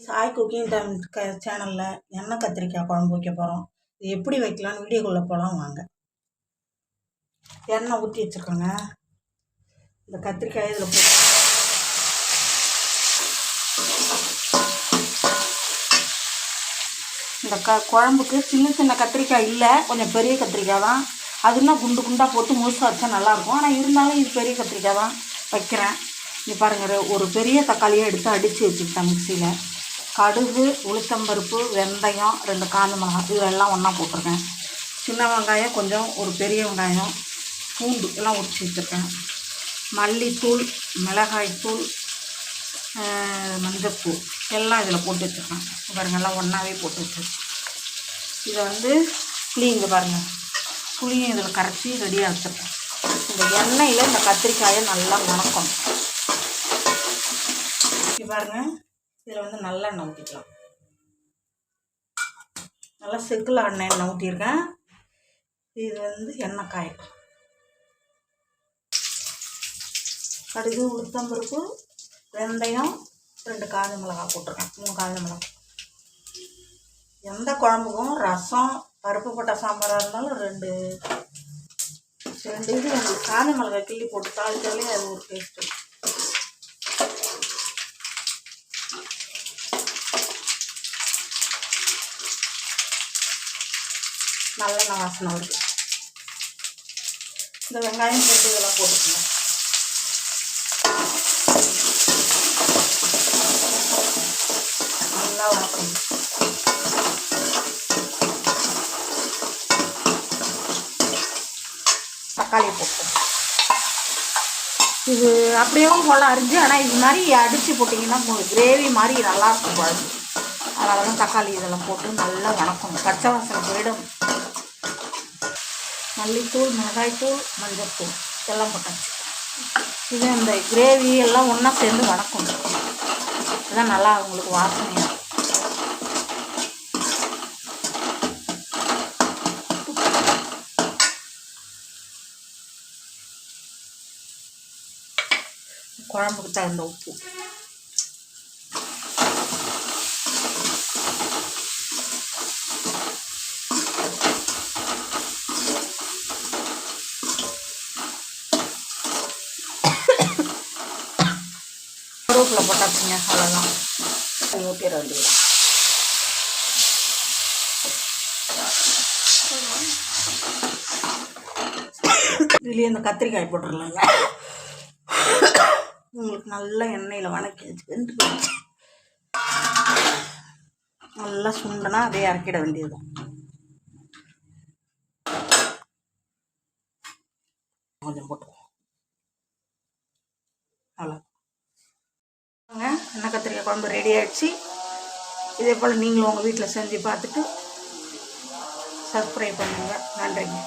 Sai cooking time சேனலில் எண்ணெய் கத்திரிக்காய் குழம்பு வைக்க போகிறோம். இது எப்படி வைக்கலான்னு வீடியோக்குள்ளே போகலாம் வாங்க. எண்ணெய் ஊற்றி வச்சுருக்கோங்க. இந்த கத்திரிக்காய் இதில் போட்டு இந்த குழம்புக்கு சின்ன சின்ன கத்திரிக்காய் இல்லை, கொஞ்சம் பெரிய கத்திரிக்காய் தான். அதுனா குண்டு குண்டாக போட்டு முழுசாக வச்சா நல்லாயிருக்கும். ஆனால் இருந்தாலும் இது பெரிய கத்திரிக்காய் தான் வைக்கிறேன். இங்கே பாருங்கள், ஒரு பெரிய தக்காளியை எடுத்து அடித்து வச்சுக்கிட்டேன் மிக்சியில். கடுகு, உளுத்தம்பருப்பு, வெந்தயம், 2 காஞ்ச மிளகாய் இதெல்லாம் ஒன்றா போட்டிருக்கேன். சின்ன வெங்காயம் கொஞ்சம், ஒரு பெரிய வெங்காயம், பூண்டு எல்லாம் உரிச்சு வச்சுருக்கேன். மல்லித்தூள், மிளகாய்த்தூள், மஞ்சள்தூள் எல்லாம் இதில் போட்டு வச்சுருக்கேன். பாருங்கள், எல்லாம் ஒன்றாவே போட்டு வச்சுருக்கேன். இதை புளிங்க பாருங்கள், புளியும் இதில் கரைச்சி ரெடியாக வச்சுருக்கேன். இந்த எண்ணெயில் இந்த கத்திரிக்காயை நல்லா வணக்கணும். பாருங்கள், இதில் நல்லெண்ணெய் ஊற்றிக்கலாம். நல்லா செக்கில் எண்ணெய் ஊற்றிருக்கேன். இது எண்ணெய் காயட்டும். கடுகு, உளுத்தம்பருப்பு, வெந்தயம், 2 காஞ்ச மிளகாய் போட்டிருக்கேன். 3 காஞ்ச மிளகாய். எந்த குழம்புக்கும் ரசம், பருப்பு போட்ட சாம்பாராக இருந்தாலும் 2 இது காஞ்ச மிளகாய் கிள்ளி போட்டு தாளிச்சாலே அது ஒரு டேஸ்ட்டு. நல்லெண்ணெய் வாசனை வருது. இந்த வெங்காயம் போட்டு இதெல்லாம் போட்டுக்கணும். நல்லா வணக்கணும். தக்காளி போட்டோம். இது அப்படியே போல அரிஞ்சு, ஆனால் இது மாதிரி அடித்து போட்டிங்கன்னா கிரேவி மாதிரி நல்லாயிருக்கும் குழம்பு. அதனால தான் தக்காளி இதெல்லாம் போட்டு நல்லா வணக்கணும். பச்சை வாசனை போயிடும். மல்லித்தூள், மிளகாய்த்தூள், மஞ்சள்தூள் இதெல்லாம் போட்டாச்சு. இது இந்த கிரேவி எல்லாம் ஒன்றா சேர்ந்து வணக்கணும். இதுதான் நல்லா உங்களுக்கு வாசனையாக. குழம்புக்கு தகுந்த உப்பு. கருவேப்பிலை போட்டாச்சுங்க, அவ்வளோதான். ஊற்றிட வேண்டியது. இதுலேயே இந்த கத்திரிக்காய் போட்டுடலாங்க. உங்களுக்கு நல்லா எண்ணெயில் வணக்கி வச்சு நல்லா சுண்டனா அப்படியே இறக்கிட வேண்டியது தான். கொஞ்சம் போட்டுருவோம். அவ்வளோ எண்ணெய் கத்திரிக்காய் குழம்பு ரெடி ஆகிடுச்சு. இதே போல் நீங்களும் உங்கள் வீட்டில் செஞ்சு பார்த்துட்டு சப்ஸ்கிரைப் பண்ணுங்கள். நன்றிங்க.